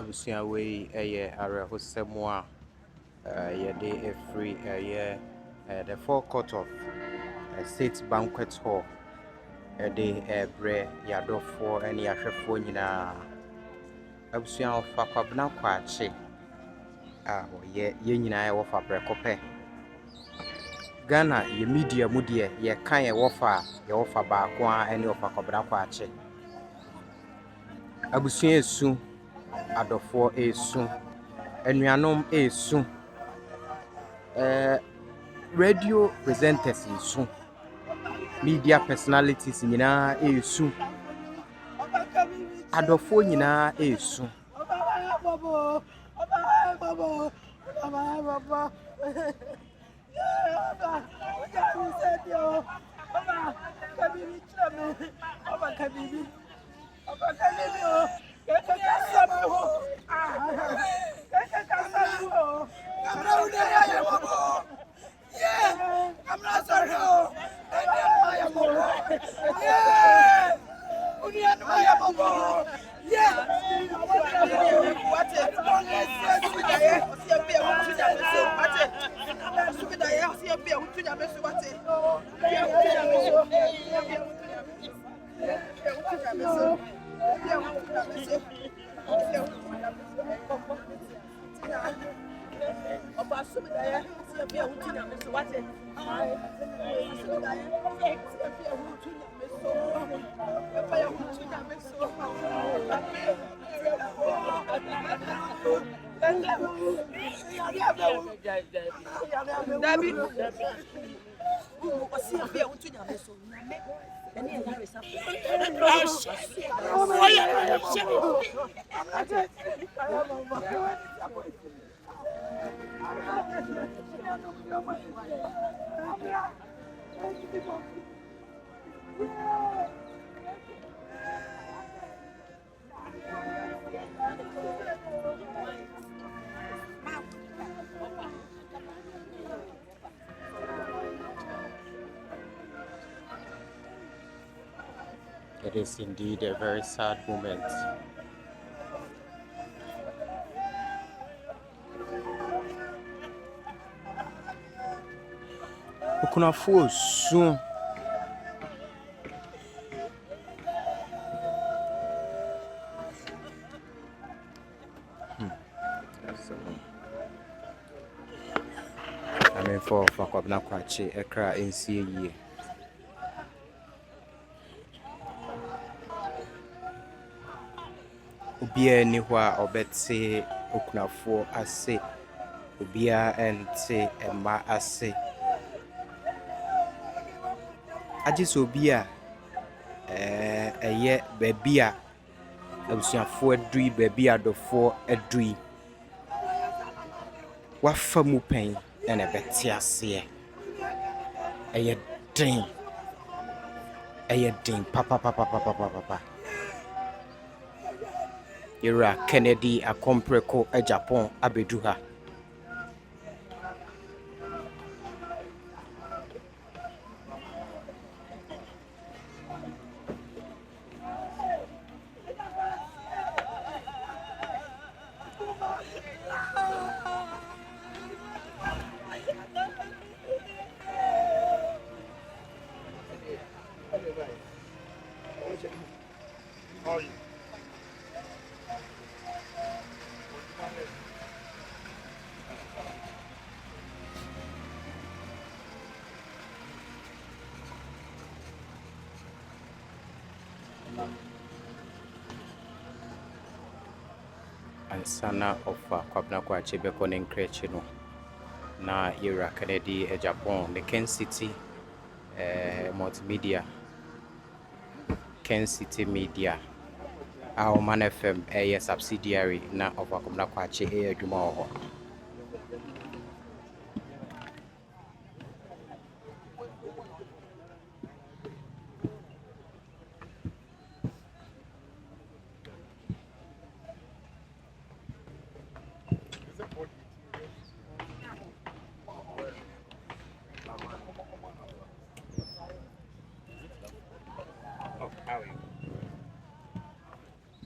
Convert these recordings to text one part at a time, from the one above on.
Abusia we area hosemwa yede free the forecourt of State Banquet Hall de bre yadofo ene yahwefo nyina Abusia Wofa Kwabena Kwakye ye nyina Wofa brekope Ghana ye media mudie ye kan ye Wofa ba kwa ene Wofa Kwabena Kwakye Abusia esu adofo esu enuanom esu radio presenters esu media personalities nyina esu adofo nyina esu It is indeed a very sad moment. Okunafo soon. I mean for Wofa Kwabena Kwakye ekra ensie yie. Obia ni hwa obetse okunafo ase. Obia ente ema ase. Ajiso obia eye bebia abusuafo adui bebia adofo adui. Wafa mu pen ene beti ase. Eye den papa. Yura Kennedy akompreko Agyapong abeduha. Ansana Wofa Kwabena Kwakye beko ne nkreche no na Yura Kennedy Agyapong the Ken City multimedia Ken City Media our Man FM a subsidiary na Wofa Kwabena Kwakye adwuma ho.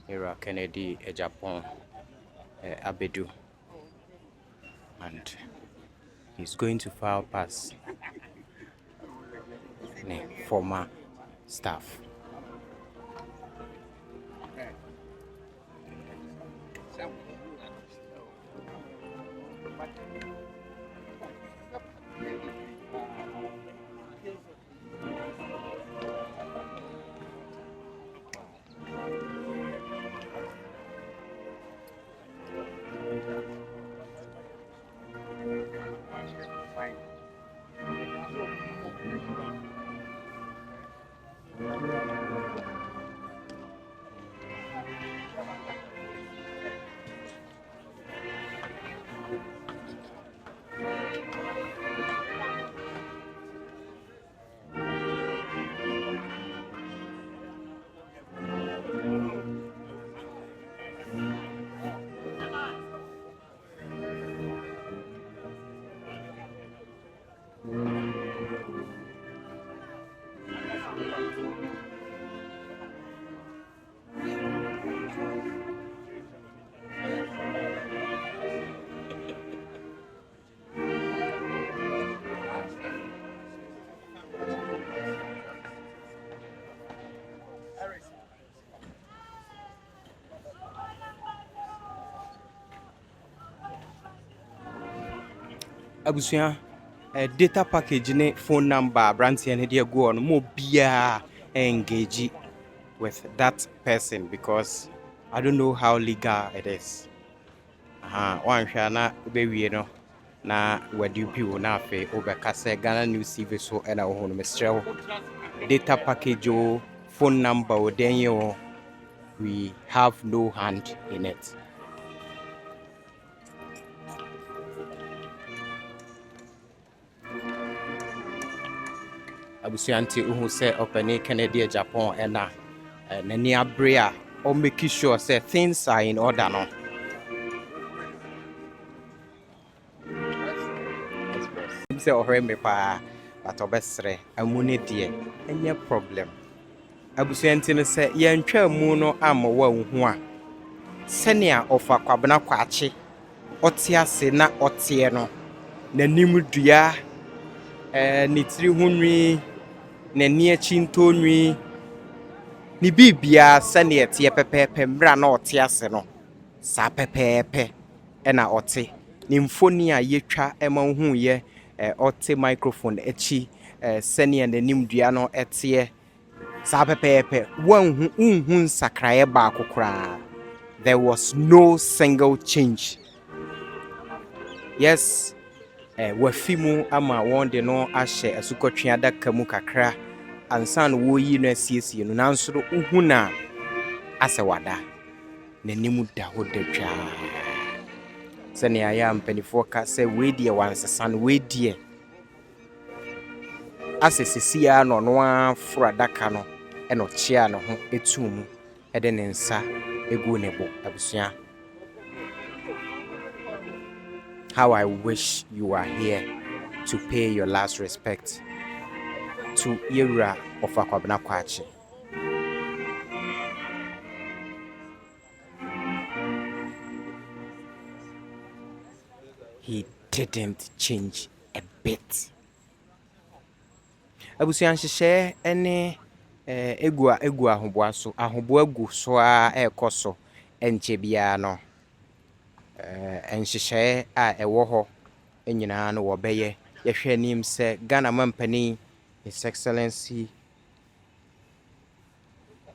Yura Kennedy Agyapong Abedu, and he's going to file pass former staff. Abusua data package ne phone number branch and dey go on mo bia engage with that person because I don't know how legal it is. One shana be no na wadi piwo na afe obeka say Ghana News CV so and I want to data package o phone number o then you we have no hand in it. Abusuanti who say open Kennedy Agyapong and nani abrea or making sure say things are in order no. Say ohre me pa but obesre amune die any problem. Abusuanti no say yentwa mu no amawa hu a senia Wofa Kwabena Kwakye ote ase na ote no nanim dua nitiri hunwi nani achi ntonwi ni bibia senia tie pepepe mra na ote ase no sa pepepe ena ote ni mfoni a yetwa ema hu ye ote microphone echi senia nanim dua no etie sa pepepe wanhu unhu sakraye ba kokora. There was no single change. Yes, wafimu ama wonde no ahye asukotwe adaka mu kakra ansan wo yi no asiesie no nansoro uhuna asewada nanimu da hodadwa sene aya mpanifo ka se wedie wansesan wedie asesisia no no afro adaka no eno chia no ho etumu ede ne nsa egu nebo abusua. How I wish you are here to pay your last respect to Yera Wofa Kwabena Kwakye. He didn't change a bit. Abusuan hyehyɛ ene egua ahoboa so ahoboa gu so a ekoso enche bia no enhyehyɛ a ewo ho enyina no wo beye yehwe nim se Ghana mampani His Excellency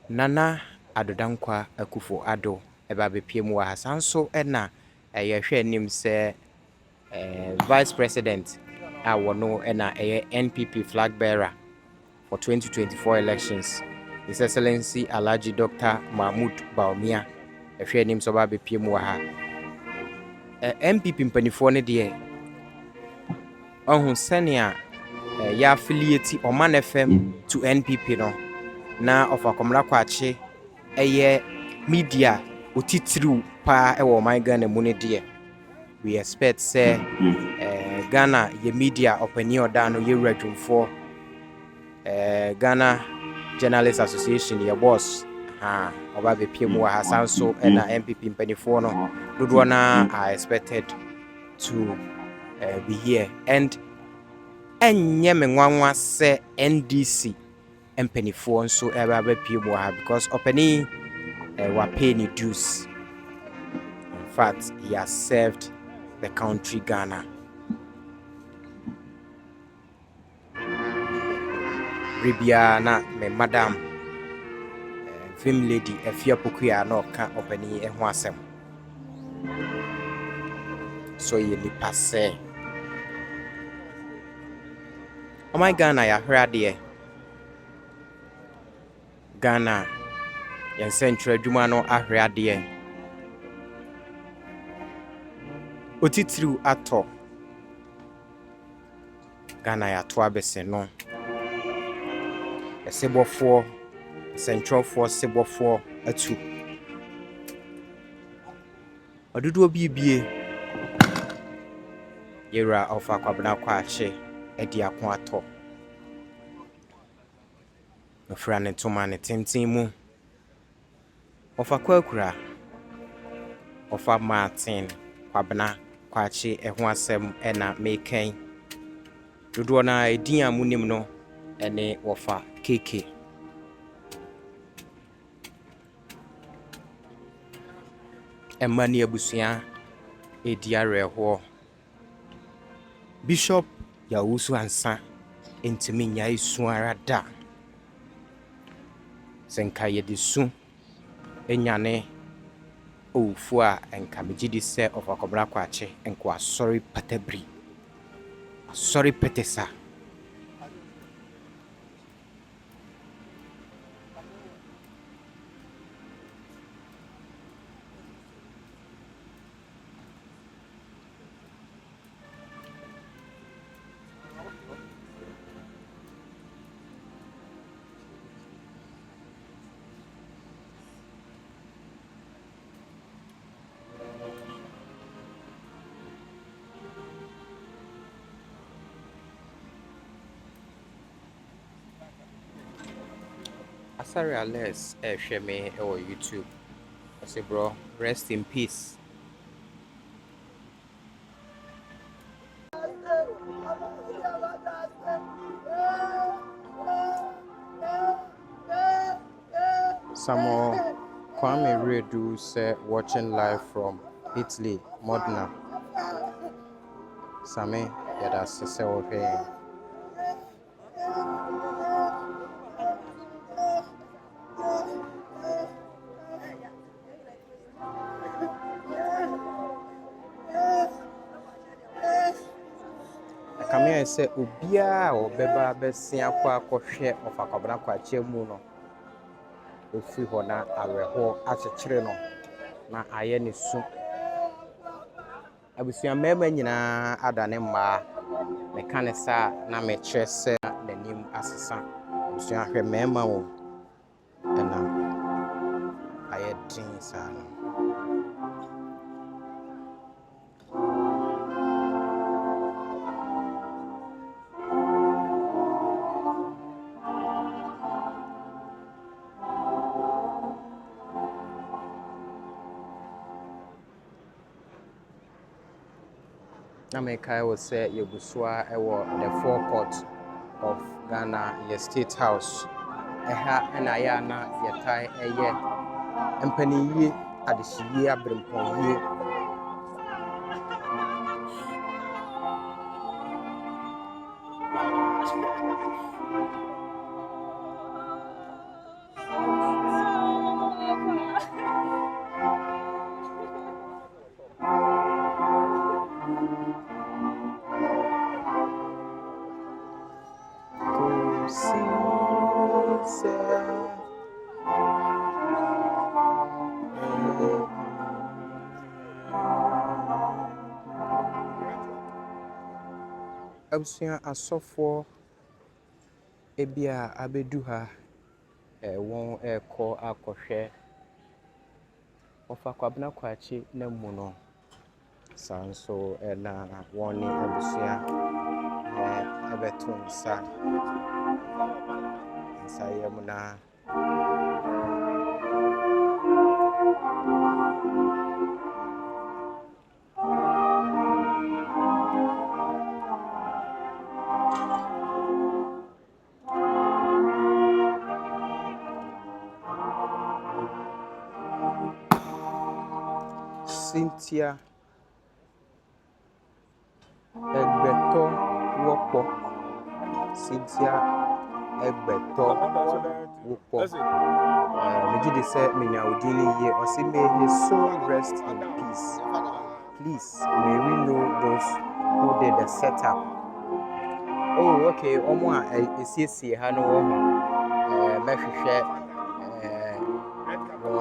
Nana Adodankwa Akufo Addo eba bepiem wa hasanso ena yehwe nim se Vice President awono ena NPP flag bearer for 2024 elections His Excellency Alhaji Dr. Bawumia yehwe nim so ba bepiem wa ha MPP mpanifo ne de ohun senia ya affiliate Oman FM to NPP no na Wofa Kwabena Kwakye eye media otitiriu pa ewo my Ghana mu ne de we expect say Ghana ye media opani oda no ye radwumfo Ghana Journalists Association ye boss oba be piem wa hasanso na MPP mpanifo no dodo na are expected to be here and enye menwanwa se NDC mpanifo nso eba be piem wa because opani wa pay ni dues. In fact, he has served the country Ghana. Ribiana me madam film lady Efia Pokuya no ka opani ho asem. So ye ni passe. Oh my Ghana ya hwade Ghana yan central adwuma no ahwade otitiriu ato Ghana ya to abese no esebofo central force sebofo atu odudu obibie Yera Wofa Kwabena Kwakye edi akon ato no frane to man tenten mu Wofa kwakura Wofa Martin Kwabena Kwakye eho asem ena meken dodo na edin amunim no ene Wofa KK emani abusua edi areho Bishop Owusu Ansah intimi nya isu ara da senka yedi su enyane ofu a enka megidi se Wofa Kwabena Kwakye enko asori patabri asori petesa Asari Alex share me on YouTube. I say, bro, rest in peace. Samo Kwame Redu say watching live from Italy, Modena. Same yada sese okay. Kamia say obia obeba besia kwa akɔhwɛ Wofa Kwabena Kwakye mu no ofi hɔ na awerɛhɔ akyekyere no na ayɛ ne su abusua mema nyinaa adane mmaa meka ne saa na mekyerɛ sɛ n'anim asesa abusua hwɛ mema wo ɛna ayɛ din saa no Nameka will say Yoguswa the forecourt of Ghana, your state house. Eha and Ayana, Yatai, a year, and Penny at the Shia Brimpon. Abusua asofo ebia abeduha won eko akohwe Wofa Kwabena Kwakye na mu no sanso na woni abusua ebeton sa yemuna Cynthia Egbeto Wopo Cynthia Egbeto Wopo Mejidi say menya odini ye or say may his soul rest in peace. Please may we know those who did the setup. Oh okay omo a esiesie ha no wo mehwehwe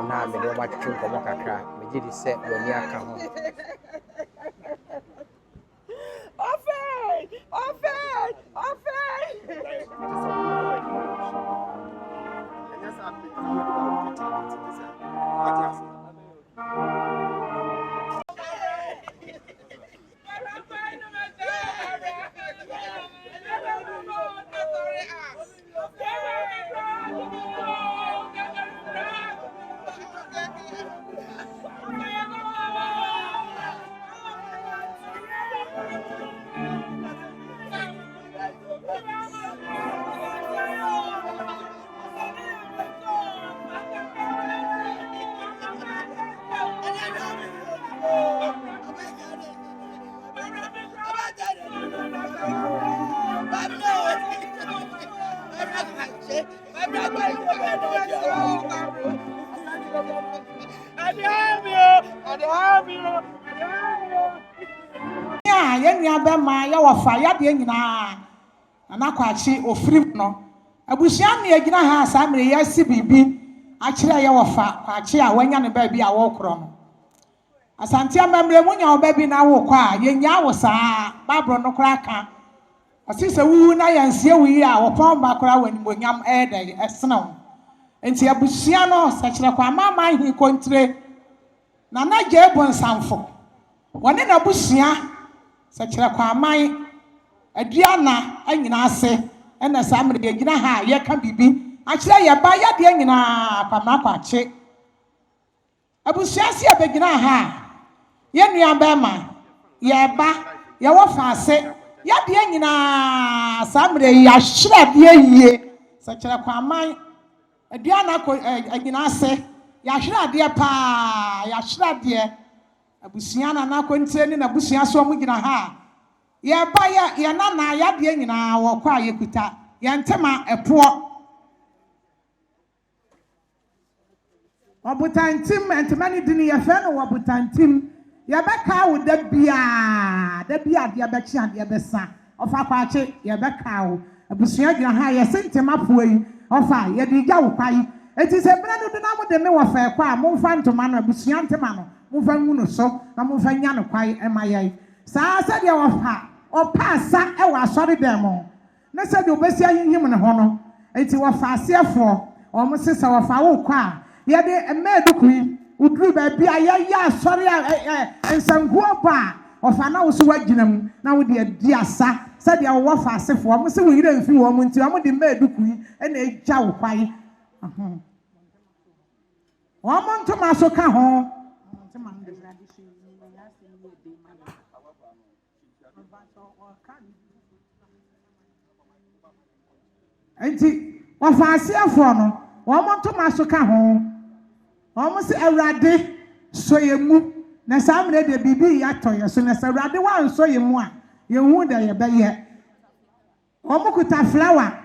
na me do ma twetwe nkomo kakra mejidi say woni aka ho Yeah, Yenya Bema, Yawafa, Yadina, and Aquachi or Frimno. A Bushiani, a Gina, Sammy, yes, CBB. Actually, Yawafa, Quachia, when you're baby, I walk on. As Santia Member, when your baby now walk, Yenya was Barbara no cracker. A sister who I and see we are upon Bacra when yam air a snow. And see a Bushiano, such a Quama, my country. Nana Jabon Sanfo. One in a Bushia. Such a Kwamai, a Diana, and Nase, and a Sammy, a Gina, ye can be. Actually, a buyer, Diana, Pamaquache. I was just a beggar, Yenya Bema, Yaba, Yawafa say, Yadiana, Sammy, Yashra, ye, such a Kwamai, a Diana, a Ginase, Yashra, dear pa, Yashra, dear. Abusiana na kwenteni na abusia so mu gina ha ye ba ye na na ya de nyina wo kwa ye kuta ye ntema epo obutantim ntema ni dini ye fe no obutantim ye beka wo da bia de be chi ade besa ofa kwache ye beka wo abusia gina ha ye sentema po yi ofa ye di gya wo kwai eti se bra no de na mo de me wo fa kwa mo fa ntoma no abusia ntema no Mufanu so, na mufanya kwai emaye. Sa said ya wafa, or passa, I was sorry demo. Na said you best him in honor. Eti wafa for, or Mrs. Wafa kwa. Yet a medicui would do baby, sorry, and some guapa of an house waginum. Now with the dear sa, said ya wafa se for, Mr. We didn't feel woman to the medicui and a jow kwai. One month to Masoka home. Enti wafase afọ no wo monto masoka ho wo mo se awrade soyemu na samre de bibi ya toye so na awrade wan soyemu a ye hu da ye beye wo mo kuta flower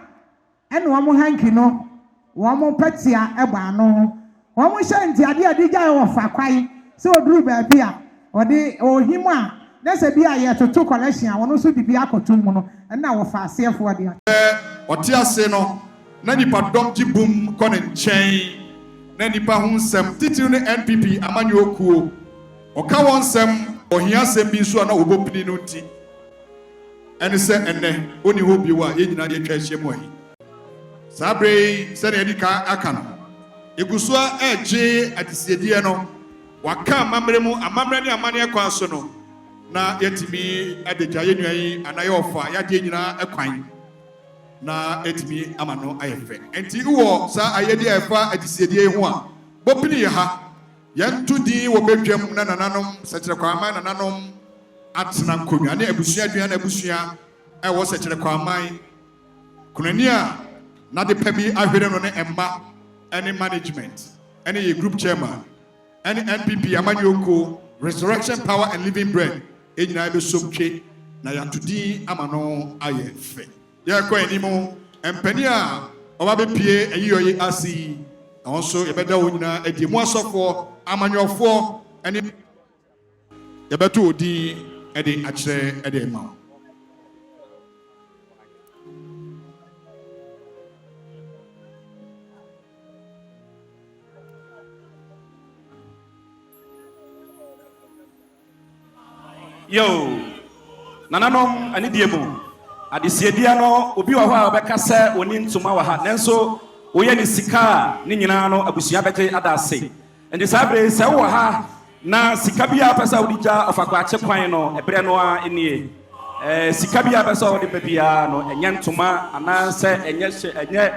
ene wo mo hanki no wo mo patia eba no wo mo hye ade ade gya wo fa kwai se oduru ba bi a ode ohimu a na se bi a ye toto collection a wono so bibi akotum no na wo fa asefo de Otiase no na nipa dom ti boom ko ne nchen na nipa ho nsem titiri ne NPP amanyo okuo oka won nsem ohia sem bi so na obopini no ti ene se enne oni ho bi wa ye nyina de twa hye mo ahi sabre se na edika aka no eguso eje atisiedie no waka amamre mu amamre ne amane ekwan so no na yetimi adegya ye nwan anaye ofa ya de nyina ekwan na etimi amano ayefe enti uwo sa ayedi afa adisiedie ho a bopini ye ha yentu din wo bedwam na nananom sekere kwaman nananom atena nkonwa ne abusua aduan abusua wo sekere kwaman kunani a na de pabi ahwere no ne emma any management any group chairman any NPP amanyoko resurrection power and living bread enyina be somtwe na yatudi amano ayefe ya kwa enimo empani a oba be pie ayiyoyi asi also yebeda wonyina edi mu asofo amanyofo ene yebeto odi edi akire edi ma yo nananom ani diemu adisiedia no obi wa ho a obeka se oni ntuma wa ha nenso oye ni sika ni nyina no abusua bete adase endi sabre se wo ha na sika bia pesa odija ofakwa ache kwan no ebre no a enie sika bia pesa odi bebia no enya ntuma ana se enye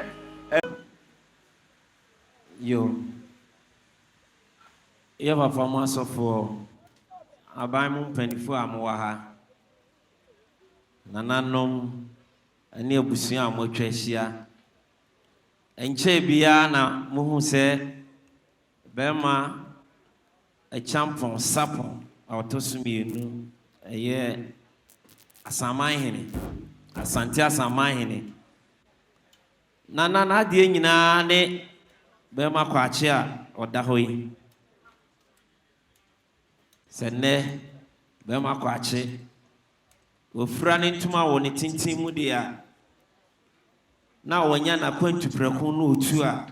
yo yeva fama for abaimu mpanifu amwa ha nananom ani abusua amotwa hia enche bia na muhu se bema a champion sapon autosumienu eye asaman hene asante asaman hene na de nyina ne bema kwache a odahoyi Sene Bema Kwakye Ofrani ntuma wo ne tintin mu dia na wonya na kwantu preko no otu a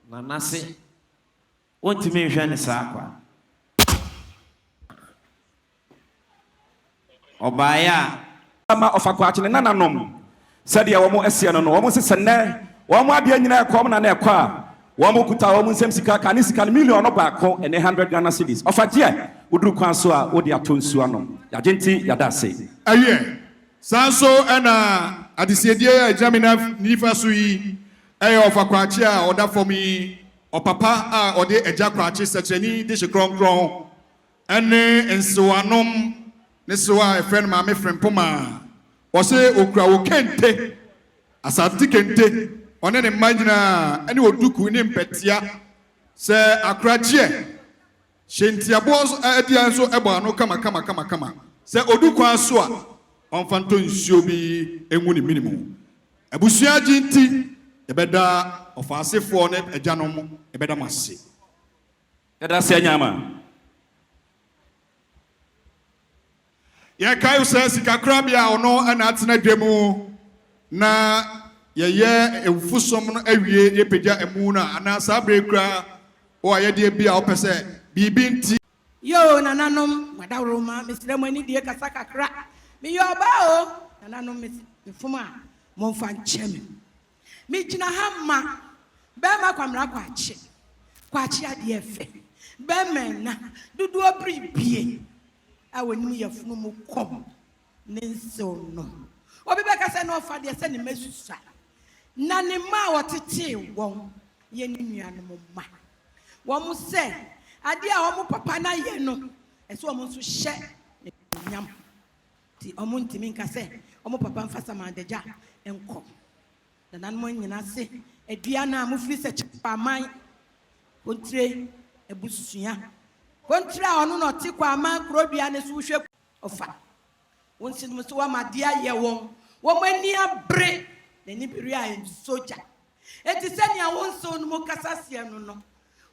na nase wontime nhwe ne saakwa Obaya ama Wofa Kwakye ne nananom sadia womo asia no womo se sene womo abia nyina ekom na na ekwa womo kuta womo nsem sika ka ne sika million no baako ene 100 Ghana cedis ofaje uduru kwan so a wodi atonsu anom yagenti yadase aye sanso ana adisiedie examiner nifa so yi Wofa Kwakye a oda for me opapa a ode Agya Kwakye sekrani de hekronkron ene ensoanom ne so a friend ma me friend poma o se okura wo kente asante kente one ne magina ene oduku ne mpetia se akragye hentiabo adia so ebo ano kama se oduku aso a onfanto nsuo bi enwu ne minimum abusua ginti ebeda ofasefo ne agyanom ebeda mase yada se nyama ya kayo se sikakra bia ono ana atena dwemu na ye ewufusom no awie ye pegya emu na ana sabre kra o ayede bia opese bibi nti yo nananom wadawroma mesremo ani die kasa kakra me yo ba o nananom mefuma momfa ncheme me gina hamma be ma kwamra Kwakye ade efe be menna dudu obribie awenu yafunu mu kom nenso no obi be kasa na ofa de se ne mesusa na ne ma wotete won ye ne nuanom ma wo mu se ade a wo mu papa na ye no ese wo mu nso hye ne nyam ti o mu ntimi nka se wo mu papa mfasa ma adagya enko na nan mo nyina se adua na mu firi se chipaman kontre ebusua kontra onu no ti kwa ma krodua ne so hwe ofa wonsin mu so wa made aye won wo mani abre na ni biri a soja eti senia wonso no mu kasasie no no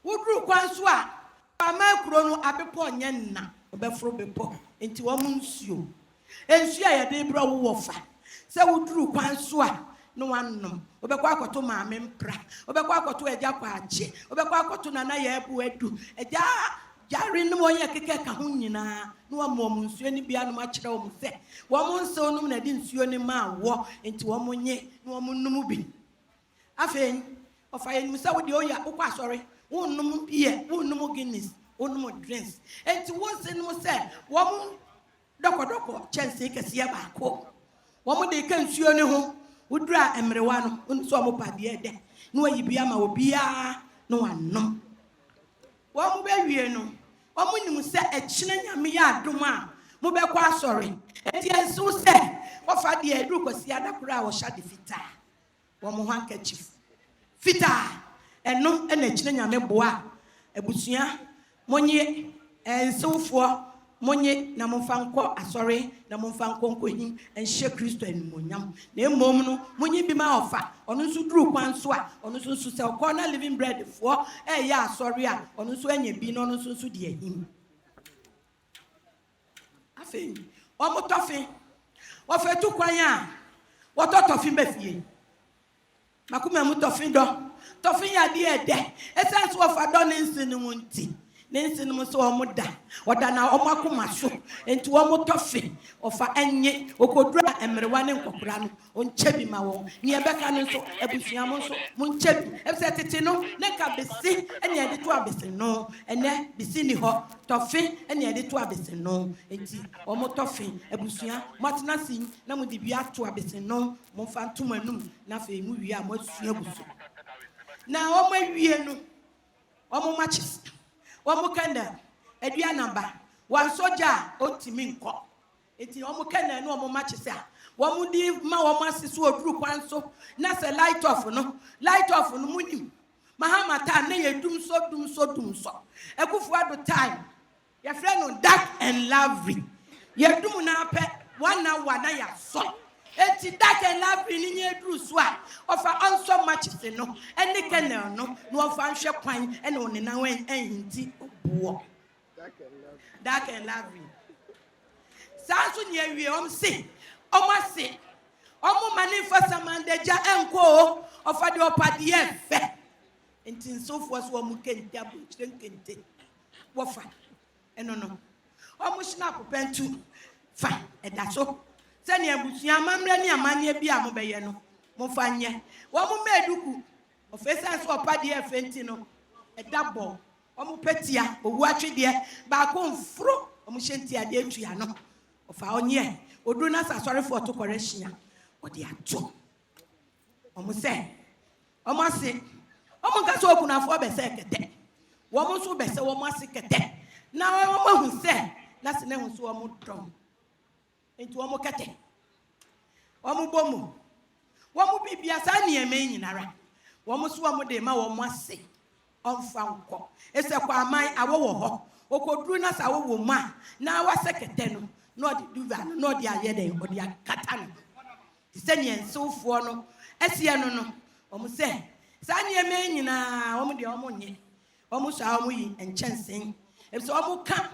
wuduru kwan so a ama kro no abepo nye nna obefro bepo enti wo mu nsuo ensuo a ye de bra wo wofa se wuduru kwan so a no wanom obekwa akoto maame mpra obekwa akoto Agya Kwakye obekwa akoto nana ye ebu edu Agya jari no moye keke ka ho nyina no amom nsuo ni bia no ma kire wo se wo mo nso no na di nsuo ni ma wo enti wo mo nye no wo mo num bi afei ofa ye nimsa wo de oya wo kwa sori wo num bie wo num Guinness wo num drinks enti wo se no se wo mo doko chance kese ba ko wo mo de ka nsuo ni ho udra emrewa no nso mo pade de no ayi bia ma obia no wanom wo mo be wie no wo mo nim se ekine nyame ya adom a mo be kwa asori enti enso se wo fa de adru kwasi adakura a wo sha de fita wo mo handkerchief fita eno ena ekine nyame boa ebusua monye ensofo monye na momfanko asori na momfanko nkohim enhye Kristo animonyam na emom no monye bi ma ofa ono nso duru kwan so a ono nso se okona living bread fo ya asori a ono nso anya bi no ono nso de ahim afei o mo tofi o fe tu kwan a wo tofi bafie makuma mu tofi do tofi ya de ede esense wo fa do ne nsin no nti nensin mo so omoda oda na omakoma so enti wo motofe ofa enye okodura emrewa ne nkokura no onchebi ma wo ne ebeka no so ebusua mo so monchebi ebse tete no ne ka besi ene ede to abesi no ene besi ni ho tofe ene ede to abesi no enti wo motofe ebusua matna sin na mo de bia to abesi no mo fa ntomanum na fa emu wi a mo asua buso na wo mawie no wo mo matches Wamukenda edua namba wan soja otimi nko eti omukenda no omo machisa wamudi ma wamasiso oduru kwanso na se light off no munim mahamata na yedum so ekufu ado time ya friend no dark and lovely yedum na pe 1 hour na ya so eti dark and lovely ni yeduru so a ofa onso machisa no eni kenel no ofa nhwe kwan ene onena wen ehinti obuo Dark and lovely. Sansu nye we say. Say. Mani for some man de ja enko of the opadiye fe. Intin so for so mu kente abu kente. Wofa. No. Snap pentu. Fine. And that's so. Send your bushia mamre ni amanye bi amobeye no. Mo fanye. Wo mu meduku. Ofesa so opadiye fentino. A double. Petia, Owu Atwede, Baako Mfro, Omushenti Ade Atua no. Ofa onye, Oduna sa sorry for to correction. Odi ato. Say, ka so okunafo be se kete. Womo so be se womo ase kete. Na womo hu se, na se ne hu so womo dom. Enti womo kete. Womo bomu. Womo bibia sa ne eme nyinara. Womo so womo de ma womo ase. Onfanko ese kwa aman awowo ho okoduru na sa wowo ma na wa sekete no no di duva no di ayede o di akata no tiseni ensofo no esie no omo se sa nye me nyina omo de omo nye omo sha omo yi enchensen ebi omo ka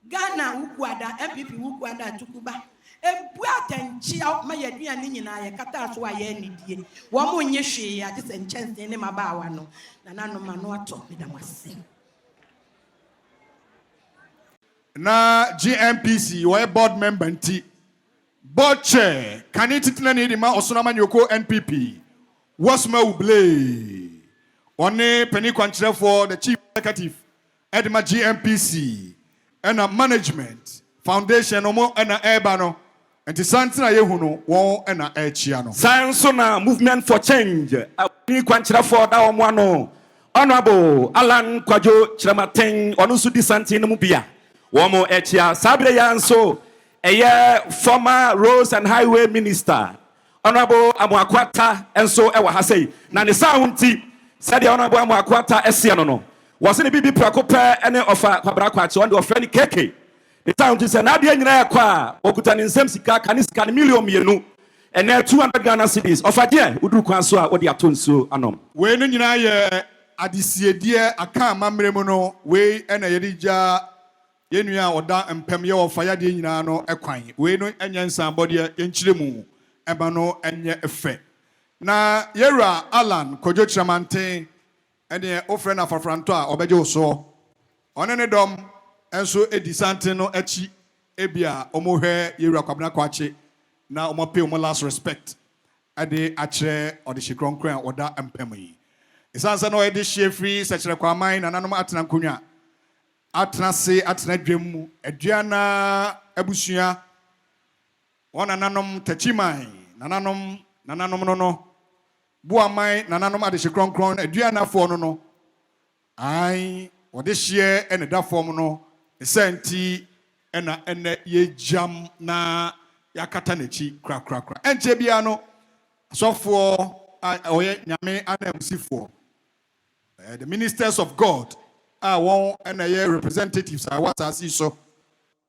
Ghana wukuada MPP wukuada tukuba ebu atanchi ma yaduane nyina ye kata so aye nidie wo mo nye hwe ya just enchensen ne mabaawa no nano mano ato medamase na GMPC wo board member nti board chair kanititna ne di ma osonama nyoko NPP wasma uble one penny kwankyerɛ for the chief executive edma GMPC and a management foundation omo na eba no enti santina yehu no won na echia no sanso na movement for change penny kwankyerɛ for da omo ano Honorable Alan Kwajo Chiramaten Onusu Disanti Numubia. Womo Echia Sabre Yanso, a former Roads and Highway Minister. Honorable Amuakwata and so Ewahase. Nani Saunti said the Honorable Amuakwata Esianono. Was in a BB Prakope and Wofa Kwabena Kwakye on the Wofa KK. The town is an idea in Aqua, Okutan in Semsika, Kaniskan million. And there 200 Ghana cedis. Of a dear, Udu Kwansua, or the Atunsu Anom. When you adisiedie aka mamremo no we na yerija yenua oda empem ye ofaya de nyina no ekwan we no enyansa bode yenkyiremu eba no enye efe na yera Alan Kojo Chiramanten ene ofre na fafranto a obeje oso one ne dom enso edisanten no achi ebia omohwe yera Kwabena Kwakye na omope omo last respect ade akire ode hikronkran oda empem yi Isansa no edi shefri sechere kwa mine na nanom atena nkonwa atena se atena dwem aduana abusua wona nanom tachiman nanom no bua mine nanom ade hikronkron aduana fo no ai ode hye ene da fom no esenti ena ene ye jam na yakata nachi kra enche bia no asofo oye nyame anamsifo the ministers of God one and a representatives I want to see so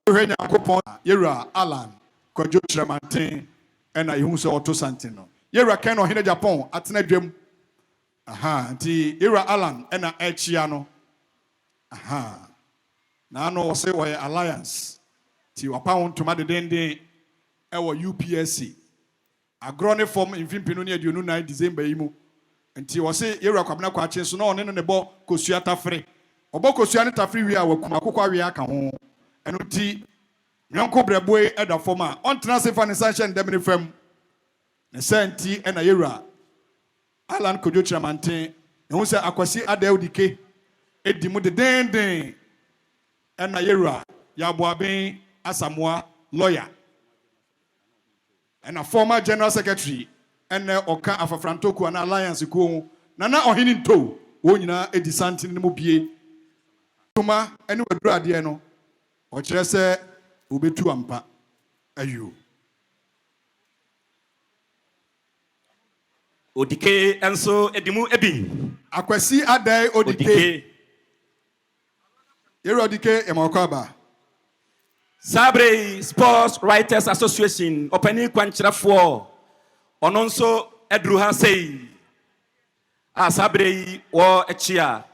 Yera Alan Kojo Chiramanten and I who saw to Santino Yera Ken or Agyapong atena dwem nti Yera Alan and a Echiano na no say we alliance ti wapa to made dende ewo UPSC agrone form mfimpinu ne aduonu 9 December yimu nti wo se Yera Kwabena Kwakye so na one no ne bo kosua tafre obo kosua ne tafre wi a wakuma kokwa wi aka ho eno ti nyonko breboe eda form a ontena se fa ne sanction dem ne fam ne senti ena Yera Alan Kojo Chiramanten ehu se akwasi adaudike edimu de denden ena Yera ya boaben asamoa lawyer and a former general secretary and oka afafrantoku an alliance ko nana ohini nto wo nyina edisanti ne mobie tuma ene waduru ade no o kire se obetu ampa ayo Odike enso edimu ebi akwasi adai odike Yera odike emakaba Sabre Sports Writers Association opening kwankyerɛfoɔ ɔno nso aduru ha sei a Sabre wɔ akyi a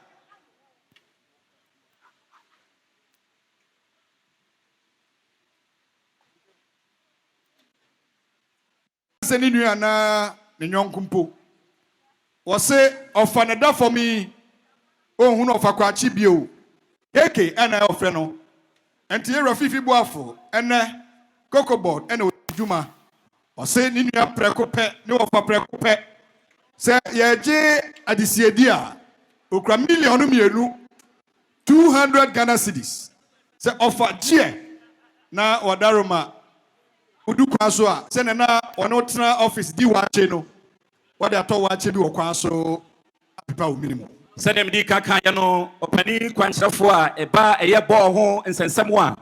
say ni nua na ne nyonkumpo. Wo say ofanada for me. Oh hu no Wofa Kwakye bio. KK ana ofre no. Enti ye rafifi boafo ene cocoa board ene djuma. Wo say ni nua preko pe ni Wofa preko pe. Say ye je adisiedi a okra million mienu 200 Ghana cedis. Say offer je na wadaroma udu kwaso a say na ono tena office di wache no wade ato wache bi okwaso apipa o minimum. Say dem di kaka ya no opani kwankyerefo a eba eye ball ho nsensem a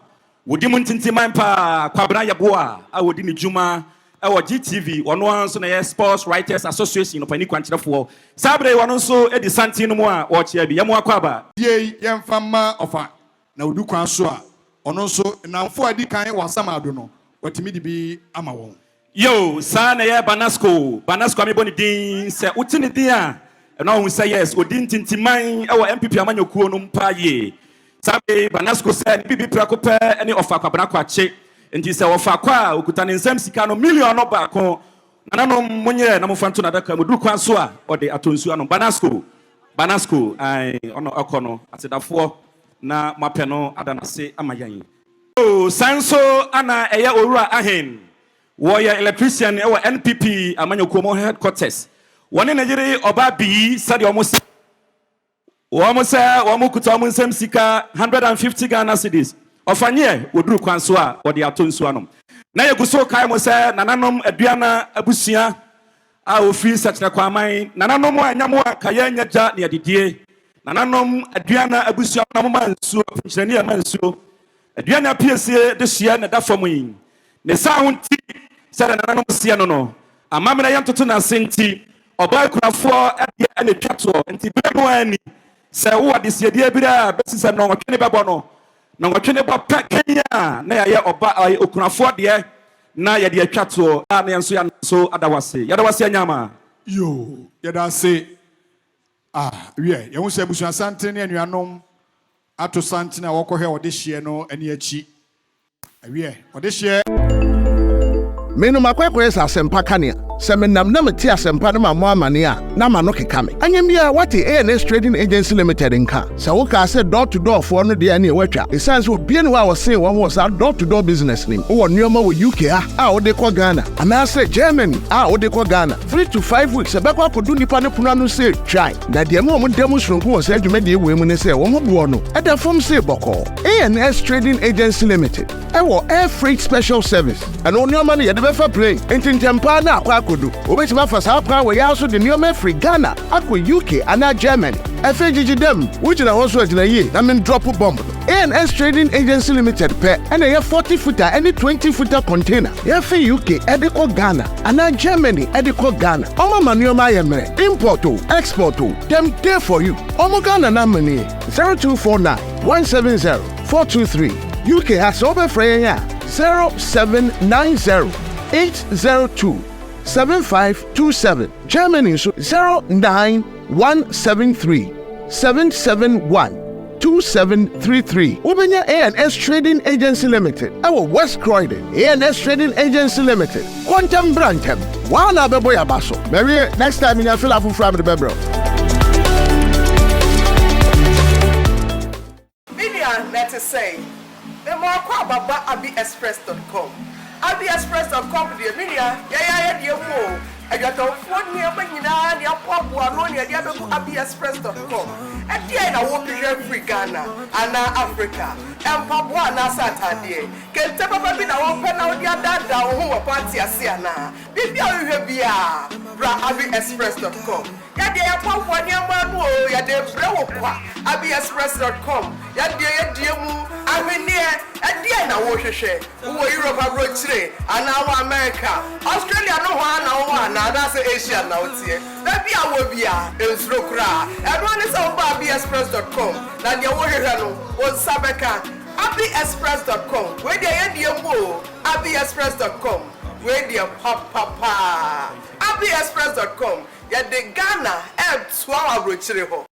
wodi mu ntintiman pa Kwabena Yaboa a wodi ni djuma ewo GTV ono anso na ye Sports Writers Association opani kwankyerefo sabre wono nso edi santin no mu a wo chia bi yemo akwaba Ye yemfama ofa na udu kwaso a ono nso namfo adi kan wasama ado no watimi di bi ama won. Yo sa na ye Banasco amebo ni din se utini din a na hu say yes odin tintiman ewo MPP amanyokuo no mpa ye sabe Banasco se ni bibi prakope ene Wofa Kwabena Kwakye enti se Wofa kwa okuta ne nsam sika no million no ba ko nananom munye na mofanto na daka moduru kwan so a ode atonsu ano Banasco ai ono akono atedafo na mape no adanase amayan. Oh sanso ana eye owura ahen wo ye electrician ewo NPP amanyokuo headquarters woni Nigeria oba bi sade omo se omo kuta omo nsam sika 150 Ghana cedis ofanye woduru kwan so a ode atonsu ano na ye guso kai mo se nananom aduana abusua a ofi sachna kwaman nananom anyamo akaya nyaja ne adidie nananom aduana abusua na moma nsuo finchani ya mansuo aduana piesie de hia na dafom yin ne sa hunti se nananom sia no amamena yantoto na senti oba kurafo ade ane twato enti bemu ani se wo adesiedie bira besisa no twene bebo no na twene ba Kenya na ya oba okunafo de na ya de twato a na yanso ya so adawase anyama Yo yada se we ye hu se busu sante ne anuanom ato sante na wokohwe ode hye no ani achi we ode hye Menu makwekwe sa sempa kania. Se menam na meti asempa no mamo amane a na ma no keka me. Anyambia wati ANS Trading Agency Limited nka. Se wo ka se door to door for no de ani watwa. Esanse obie ne wa wo se wo wo sa door to door business nim. Wo nneoma wo UK a wo de kwa Ghana. Ana se Germany a wo de kwa Ghana. 3 to 5 weeks ebekwa kodu nipa ne punu anu se try. Na de mo demo sronko wo se adwuma de we mu ne se wo mo bo no. Eda fom se boko. ANS Trading Agency Limited. Ewo air freight special service. Ano nneoma ne ye de befa plane. Entintempa na akwa Obetima for South Africa, we also the new free Ghana, Aqua UK, and Germany. FAGG them, which are also in a year, I mean drop a bomb. ANS Trading Agency Limited pair, and a 40-footer, any 20-footer container. FA UK, Edico Ghana, and Germany, Edico Ghana. Oma Manuel Mayamere, import to, export to, them there for you. Omo Ghana Namani, 0249 170 423. UK has over Freya 0790 802 7527. Germany 09173 771 2733. Ubenya ANS Trading Agency Limited. Our West Croydon ANS Trading Agency Limited. Quantum Brantem. Wana beboya baso. Maybe next time in your fill up from the bebro. Vivian, let us say, the more about abiexpress.com. abiexpress.com dear media dear mo I got a phone near Benina near Papua near the other abiexpress.com and dear I want to hear free Ghana and Africa and Papua na Saturday can tell me now open out the other who party asiana baby I will be abiexpress.com ya dear Papua near Manu ya dear abiexpress.com ya dear mu I mean near and dear now what you say who Europe abroad today and now America Australia no one now that's Asia now here maybe I will be in Srokra everyone is on abiexpress.com now the one was Sabeka abiexpress.com where they end your mo abiexpress.com where they papa abiexpress.com ya de Ghana and 12 abroad